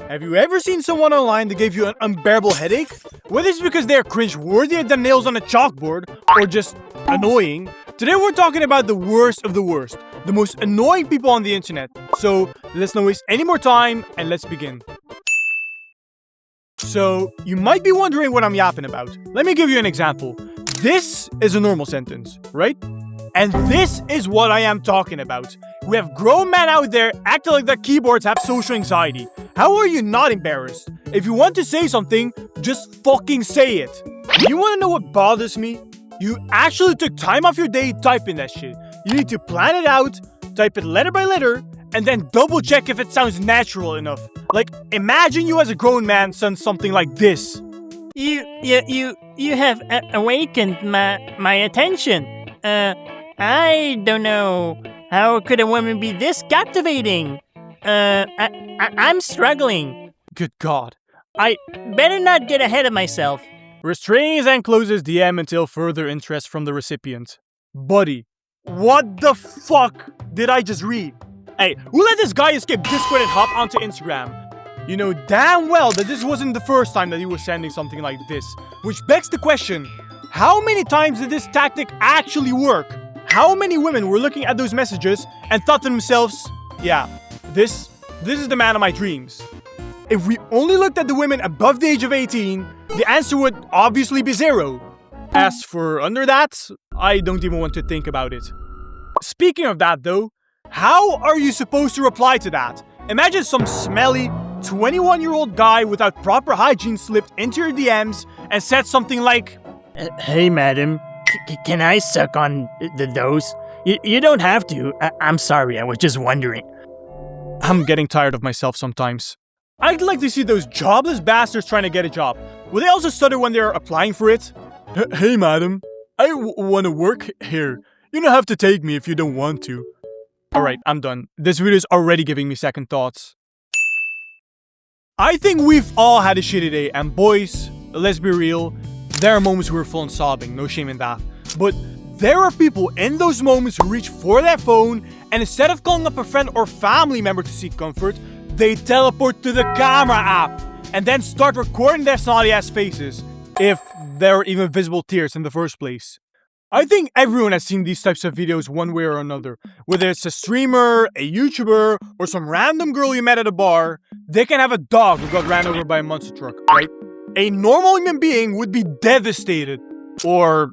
Have you ever seen someone online that gave you an unbearable headache? Whether it's because they're cringe-worthy than nails on a chalkboard, or just annoying, today we're talking about the worst of the worst, the most annoying people on the internet. So, let's not waste any more time, and let's begin. So, you might be wondering what I'm yapping about. Let me give you an example. This is a normal sentence, right? And this is what I am talking about. We have grown men out there acting like their keyboards have social anxiety. How are you not embarrassed? If you want to say something, just fucking say it. You wanna know what bothers me? You actually took time off your day typing that shit. You need to plan it out, type it letter by letter, and then double check if it sounds natural enough. Like, imagine you as a grown man send something like this. You have awakened my attention. I don't know. How could a woman be this captivating? I'm struggling. Good God. I better not get ahead of myself. Restrains and closes DM until further interest from the recipient. Buddy, what the fuck did I just read? Hey, who let this guy escape Discord and hop onto Instagram? You know damn well that this wasn't the first time that he was sending something like this. Which begs the question, how many times did this tactic actually work? How many women were looking at those messages and thought to themselves, yeah, this is the man of my dreams? If we only looked at the women above the age of 18, the answer would obviously be 0. As for under that, I don't even want to think about it. Speaking of that though, how are you supposed to reply to that? Imagine some smelly 21-year-old guy without proper hygiene slipped into your DMs and said something like, Hey madam, can I suck on those? You don't have to. I'm sorry, I was just wondering. I'm getting tired of myself sometimes. I'd like to see those jobless bastards trying to get a job. Will they also stutter when they're applying for it? Hey madam, I want to work here. You don't have to take me if you don't want to. Alright, I'm done. This video is already giving me second thoughts. I think we've all had a shitty day, and boys, let's be real, there are moments where we're full on sobbing, no shame in that. But there are people in those moments who reach for their phone, and instead of calling up a friend or family member to seek comfort, they teleport to the camera app, and then start recording their snotty ass faces, if there are even visible tears in the first place. I think everyone has seen these types of videos one way or another. Whether it's a streamer, a YouTuber, or some random girl you met at a bar, they can have a dog who got ran over by a monster truck, right? A normal human being would be devastated. Or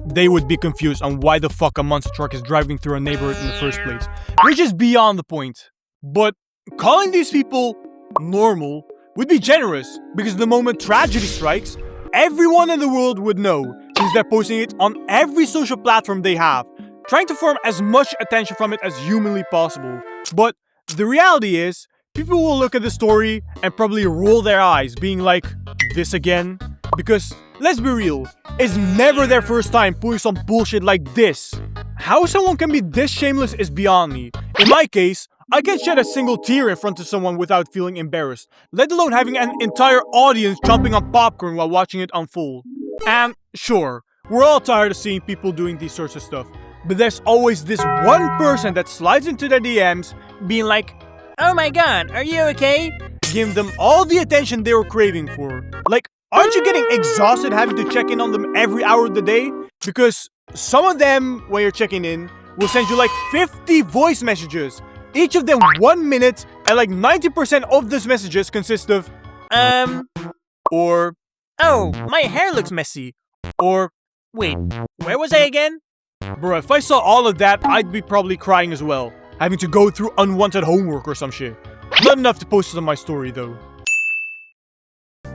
they would be confused on why the fuck a monster truck is driving through a neighborhood in the first place. Which is beyond the point. But calling these people normal would be generous, because the moment tragedy strikes, everyone in the world would know, since they're posting it on every social platform they have, trying to form as much attention from it as humanly possible. But the reality is, people will look at the story and probably roll their eyes, being like, this again? Because, let's be real, it's never their first time pulling some bullshit like this. How someone can be this shameless is beyond me. In my case, I can't shed a single tear in front of someone without feeling embarrassed, let alone having an entire audience jumping on popcorn while watching it unfold. And sure, we're all tired of seeing people doing these sorts of stuff, but there's always this one person that slides into their DMs being like, Oh my god, are you okay? giving them all the attention they were craving for. Like, aren't you getting exhausted having to check in on them every hour of the day? Because some of them, when you're checking in, will send you like 50 voice messages. Each of them 1 minute, and like 90% of those messages consist of or Oh, my hair looks messy. or Wait, where was I again? bro, if I saw all of that, I'd be probably crying as well. Having to go through unwanted homework or some shit. Not enough to post it on my story though.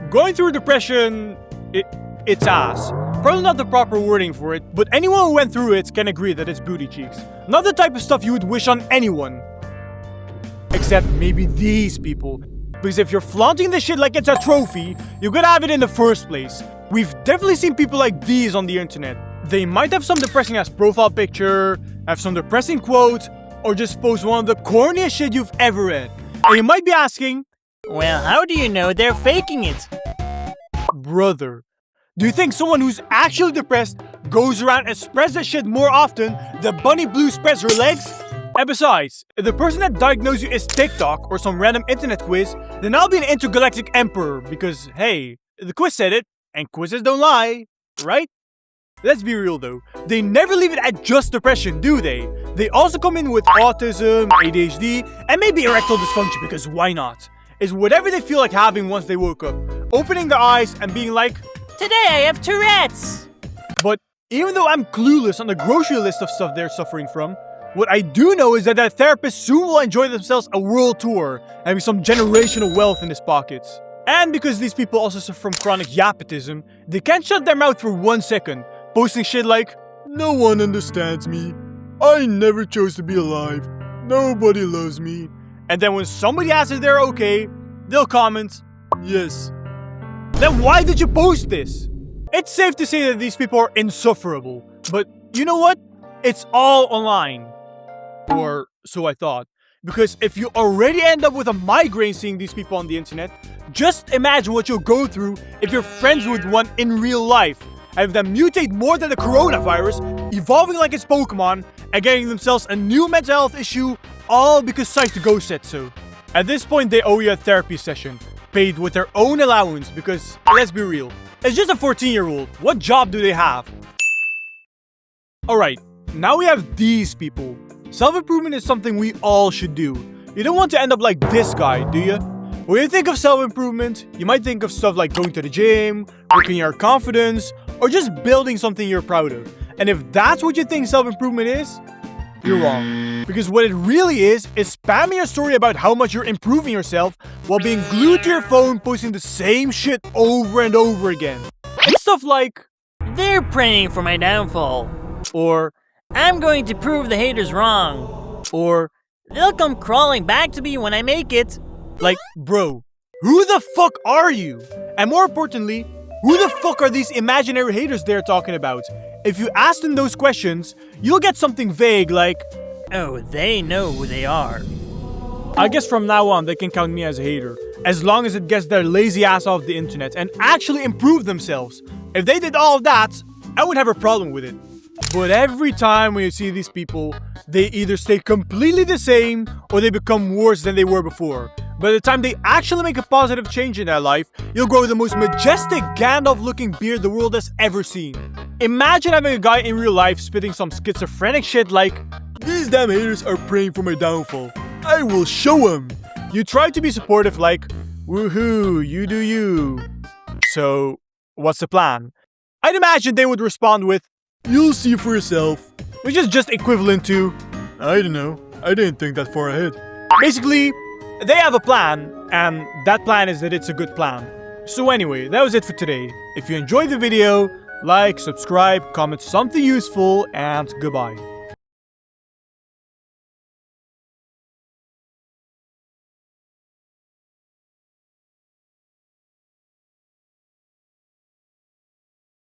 Going through depression, it's ass. Probably not the proper wording for it, but anyone who went through it can agree that it's booty cheeks. Not the type of stuff you would wish on anyone. Except maybe these people. Because if you're flaunting this shit like it's a trophy, you're gonna have it in the first place. We've definitely seen people like these on the internet. They might have some depressing ass profile picture, have some depressing quote, or just post one of the corniest shit you've ever read. And you might be asking, Well, how do you know they're faking it? brother, do you think someone who's actually depressed goes around and spreads that shit more often than Bunny Blue spreads her legs? And besides, if the person that diagnosed you is TikTok or some random internet quiz, then I'll be an intergalactic emperor because, hey, the quiz said it, and quizzes don't lie, right? Let's be real though, they never leave it at just depression, do they? They also come in with autism, ADHD, and maybe erectile dysfunction because why not? It's whatever they feel like having once they woke up, opening their eyes and being like, Today I have Tourette's! But even though I'm clueless on the grocery list of stuff they're suffering from, what I do know is that their therapist soon will enjoy themselves a world tour and with some generational wealth in his pockets. And because these people also suffer from chronic yappetism, they can't shut their mouth for 1 second, posting shit like, No one understands me. I never chose to be alive. Nobody loves me. And then when somebody asks if they're okay, they'll comment, Yes. Then why did you post this? It's safe to say that these people are insufferable. But you know what? It's all online. Or so I thought. Because if you already end up with a migraine seeing these people on the internet, just imagine what you'll go through if you're friends with one in real life. And if they mutate more than the coronavirus, evolving like its Pokemon, and getting themselves a new mental health issue, all because Psych2Go said so. At this point, they owe you a therapy session, paid with their own allowance because, let's be real, it's just a 14-year-old. What job do they have? Alright, now we have these people. Self-improvement is something we all should do. You don't want to end up like this guy, do you? When you think of self-improvement, you might think of stuff like going to the gym, working your confidence, or just building something you're proud of. And if that's what you think self-improvement is, you're wrong. Because what it really is spamming your story about how much you're improving yourself while being glued to your phone posting the same shit over and over again. It's stuff like, They're praying for my downfall. or, I'm going to prove the haters wrong. or, They'll come crawling back to me when I make it. like, bro, who the fuck are you? And more importantly, who the fuck are these imaginary haters they're talking about? If you ask them those questions, you'll get something vague like, Oh, they know who they are. I guess from now on they can count me as a hater, as long as it gets their lazy ass off the internet and actually improve themselves. If they did all of that, I would have a problem with it. But every time when you see these people, they either stay completely the same or they become worse than they were before. By the time they actually make a positive change in their life, you'll grow the most majestic Gandalf-looking beard the world has ever seen. Imagine having a guy in real life spitting some schizophrenic shit like, These damn haters are praying for my downfall. I will show them. You try to be supportive like, Woohoo, you do you. So, what's the plan? I'd imagine they would respond with, You'll see for yourself. Which is just equivalent to, I don't know, I didn't think that far ahead. Basically, they have a plan, and that plan is that it's a good plan. So anyway, that was it for today. If you enjoyed the video, like, subscribe, comment something useful, and goodbye.